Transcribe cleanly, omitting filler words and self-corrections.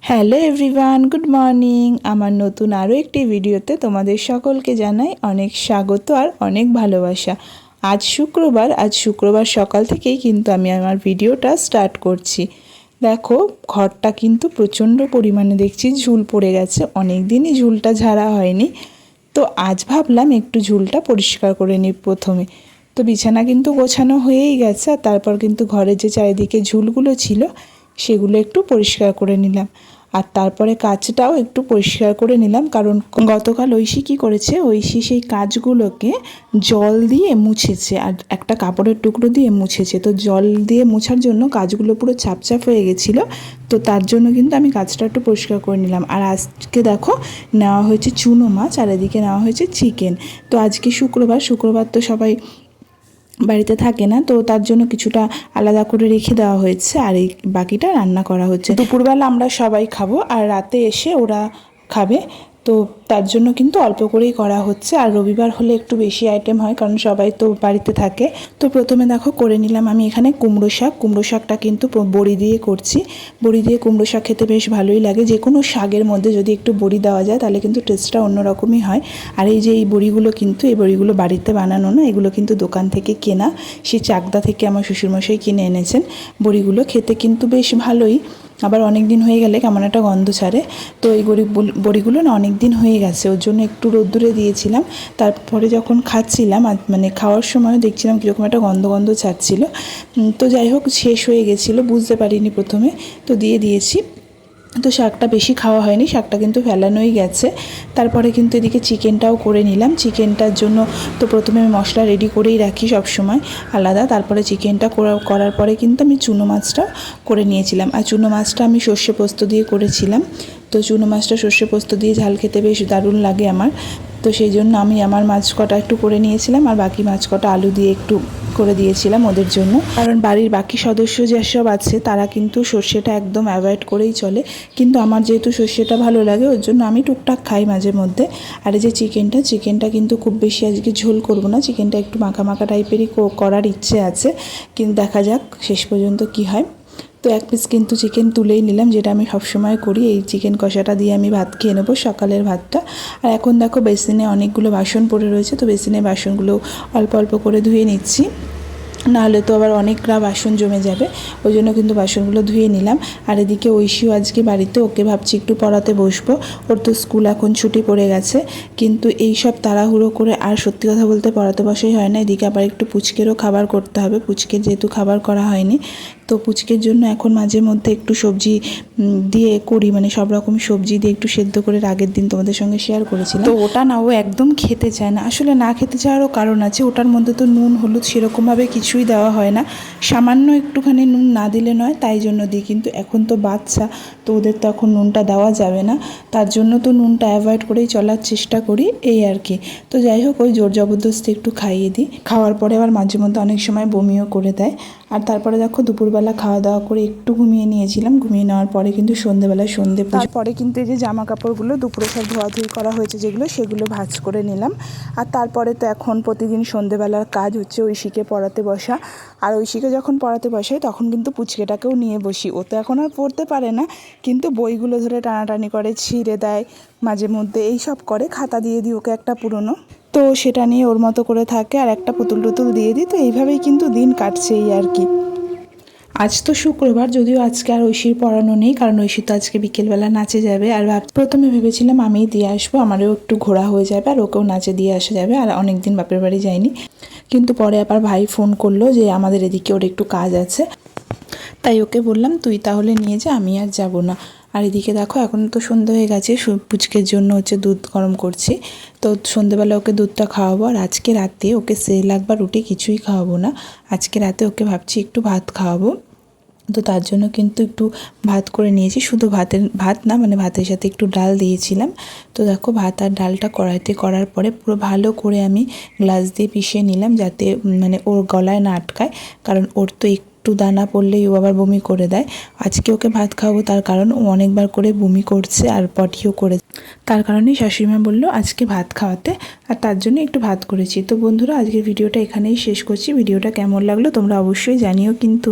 Hello everyone, good morning. আমার নতুন আরও একটি ভিডিওতে তোমাদের সকলকে জানাই অনেক স্বাগত আর অনেক ভালোবাসা। আজ শুক্রবার সকাল থেকেই কিন্তু আমি আমার ভিডিওটা স্টার্ট করছি। দেখো, ঘরটা কিন্তু প্রচণ্ড পরিমাণে দেখছি ঝুল পড়ে গেছে, অনেক দিনই ঝুলটা ঝাড়া হয়নি। তো আজ ভাবলাম একটু ঝুলটা পরিষ্কার করে নিই প্রথমে। তো বিছানা কিন্তু গোছানো হয়েই গেছে, আর তারপর কিন্তু ঘরের যে চারিদিকে ঝুলগুলো ছিল সেগুলো একটু পরিষ্কার করে নিলাম। আর তারপরে কাচটাও একটু পরিষ্কার করে নিলাম, কারণ গতকাল ঐশী কী করেছে, ঐশী সেই কাচগুলোকে জল দিয়ে মুছেছে আর একটা কাপড়ের টুকরো দিয়ে মুছেছে। তো জল দিয়ে মোছার জন্য কাচগুলো পুরো চাপচাপ হয়ে গেছিলো। তো তার জন্য কিন্তু আমি কাচটা একটু পরিষ্কার করে নিলাম। আর আজকে দেখো নেওয়া হয়েছে চুনো মাছ, আর এদিকে নেওয়া হয়েছে চিকেন। তো আজকে শুক্রবার তো সবাই বাড়িতে থাকে না, তো তার জন্য কিছুটা আলাদা করে রেখে দেওয়া হয়েছে, আর এই বাকিটা রান্না করা হচ্ছে। দুপুরবেলা আমরা সবাই খাবো আর রাতে এসে ওরা খাবে, তো তার জন্য কিন্তু অল্প করেই করা হচ্ছে। আর রবিবার হলে একটু বেশি আইটেম হয়, কারণ সবাই তো বাড়িতে থাকে। তো প্রথমে দেখো করে নিলাম আমি এখানে কুমড়ো শাকটা কিন্তু বড়ি দিয়ে করছি। বড়ি দিয়ে কুমড়ো শাক খেতে বেশ ভালোই লাগে। যে কোনো শাকের মধ্যে যদি একটু বড়ি দেওয়া যায় তাহলে কিন্তু টেস্টটা অন্যরকমই হয়। আর এই যে এই বড়িগুলো বাড়িতে বানানো না, এগুলো কিন্তু দোকান থেকে কেনা। সেই চাকদা থেকে আমার শ্বশুরমশাই কিনে এনেছেন। বড়িগুলো খেতে কিন্তু বেশ ভালোই, আবার অনেক দিন হয়ে গেলে কেমন একটা গন্ধ ছাড়ে। তো এই বড়িগুলো না অনেক দিন হয়ে গেছে, ওর জন্য একটু রোদ্দুরে দিয়েছিলাম। তারপরে যখন খাচ্ছিলাম, মানে খাওয়ার সময় দেখছিলাম কীরকম একটা গন্ধ ছাড়ছিল। তো যাই হোক, শেষ হয়ে গেছিলো, বুঝতে পারিনি প্রথমে, তো দিয়ে দিয়েছি। তো শাকটা বেশি খাওয়া হয়নি, শাকটা কিন্তু ফেলানোই গেছে। তারপরে কিন্তু এদিকে চিকেনটাও করে নিলাম। চিকেনটার জন্য তো প্রথমে আমি মশলা রেডি করেই রাখি সব সময় আলাদা। তারপরে চিকেনটা করার পরে কিন্তু আমি চুনো মাছটা করে নিয়েছিলাম। আর চুনো মাছটা আমি সর্ষে পোস্ত দিয়ে করেছিলাম। তো চুনো মাছটা সর্ষে পোস্ত দিয়ে ঝাল খেতে বেশ দারুণ লাগে আমার। তো সেই জন্য আমি আমার মাছ কটা একটু করে নিয়েছিলাম, আর বাকি মাছ কটা আলু দিয়ে একটু করে দিয়েছিলাম ওদের জন্য। কারণ বাড়ির বাকি সদস্য যেসব আছে তারা কিন্তু সর্ষেটা একদম অ্যাভয়েড করেই চলে, কিন্তু আমার যেহেতু সর্ষেটা ভালো লাগে ওর জন্য আমি টুকটাক খাই মাঝে মধ্যে। আর এই যে চিকেনটা কিন্তু খুব বেশি আজকে ঝোল করব না, চিকেনটা একটু মাখা টাইপেরই করার ইচ্ছে আছে, কিন্তু দেখা যাক শেষ পর্যন্ত কি হয়। তো এক পিস কিন্তু চিকেন তুলেই নিলাম, যেটা আমি সবসময় করি। এই চিকেন কষাটা দিয়ে আমি ভাত খেয়ে নেবো, সকালের ভাতটা। আর এখন দেখো বেসিনে অনেকগুলো বাসন পড়ে রয়েছে, তো বেসিনের বাসনগুলো অল্প করে ধুয়ে নিচ্ছি, নাহলে তো আবার অনেকটা বাসন জমে যাবে। ওই জন্য কিন্তু বাসনগুলো ধুয়ে নিলাম। আর এদিকে ঐশীও আজকে বাড়িতে, ওকে ভাবছি একটু পড়াতে বসবো। ওর তো স্কুল এখন ছুটি পড়ে গেছে, কিন্তু এই সব তাড়াহুড়ো করে আর সত্যি কথা বলতে পড়াতে বসাই হয় না। এদিকে আবার একটু পুচকেরও খাবার করতে হবে, পুচকের যেহেতু খাবার করা হয়নি। তো পুচকের জন্য এখন মাঝে মধ্যে একটু সবজি দিয়ে করি, মানে সব রকম সবজি দিয়ে একটু সেদ্ধ করে আগের দিন তোমাদের সঙ্গে শেয়ার করেছিলাম। তো ওটা না ও একদম খেতে চায় না, আসলে না খেতে চাওয়ারও কারণ আছে। ওটার মধ্যে তো নুন হলুদ সেরকমভাবে কিছুই দেওয়া হয় না, সামান্য একটুখানি নুন না দিলে নয়, তাই জন্য দিই। কিন্তু এখন তো বাচ্চা, তো ওদের তো এখন নুনটা দেওয়া যাবে না, তার জন্য তো নুনটা অ্যাভয়েড করেই চলার চেষ্টা করি, এই আর কি। তো যাই হোক, ওই জোর জবরদস্তি একটু খাইয়ে দিই। খাওয়ার পরে আবার মাঝে মধ্যে অনেক সময় বমিও করে দেয়। আর তারপরে দেখো দুপুরবেলা খাওয়া দাওয়া করে একটু ঘুমিয়ে নিয়েছিলাম। ঘুমিয়ে নেওয়ার পরে কিন্তু সন্ধে তারপরে কিন্তু এই যে জামা কাপড়গুলো দুপুরে সব ধোয়াধুয়ি করা হয়েছে সেগুলো ভাঁজ করে নিলাম। আর তারপরে তো এখন প্রতিদিন সন্ধেবেলার কাজ হচ্ছে ঐশীকে পড়াতে বসা। আর ঐশীকে যখন পড়াতে বসাই তখন কিন্তু পুচকেটাকেও নিয়ে বসি। ও তো এখন আর পড়তে পারে না, কিন্তু বইগুলো ধরে টানাটানি করে, ছিঁড়ে দেয় মাঝে মধ্যে, এই সব করে। খাতা দিয়ে দিই ওকে একটা পুরনো, তো সেটা নিয়ে ওর মতো করে থাকে, আর একটা পুতুল দিয়ে দিই। তো এইভাবেই কিন্তু দিন কাটছে, এই আর কি। আজ তো শুক্রবার, যদিও আজকে আর ঐশীর পড়ানো নেই, কারণ ঐশী তো আজকে বিকেলবেলা নাচে যাবে। আর প্রথমে ভেবেছিলাম আমিই দিয়ে আসবো, আমারও একটু ঘোরা হয়ে যাবে আর ওকেও নাচে দিয়ে আসা যাবে। আর অনেক দিন বাপের বাড়ি যায়নি, কিন্তু পরে আবার ভাই ফোন করলো যে আমাদের এদিকে ওর একটু কাজ আছে, তাই ওকে বললাম তুই তাহলে নিয়ে যা, আমি আর যাব না। আর এদিকে দেখো এখন তো সন্ধ্যে হয়ে গেছে, পুচকের জন্য হচ্ছে দুধ গরম করছি। তো সন্ধ্যেবেলা ওকে দুধটা খাওয়াবো, আর আজকে রাতে ওকে সেরেলাক বা রুটি কিছুই খাওয়াবো না। আজকে রাতে ওকে ভাবছি একটু ভাত খাওয়াবো। তো তার জন্য কিন্তু একটু ভাত করে নিয়েছি, শুধু ভাত না, মানে ভাতের সাথে একটু ডাল দিয়েছিলাম। তো দেখো ভাত আর ডালটা কড়াইতে করার পরে পুরো ভালো করে আমি গ্লাস দিয়ে পিষে নিলাম, যাতে মানে ওর গলায় না আটকায়, কারণ ওর তো একটু দানা পড়লেই ও আবার বমি করে দেয়। আজকে ওকে ভাত খাওয়াবো, তার কারণ ও অনেকবার করে বমি করছে আর পটিও করে, তার কারণেই শাশুড়িমা বললো আজকে ভাত খাওয়াতে, আর তার জন্য একটু ভাত করেছি। তো বন্ধুরা, আজকের ভিডিওটা এখানেই শেষ করছি। ভিডিওটা কেমন লাগলো তোমরা অবশ্যই জানিও কিন্তু।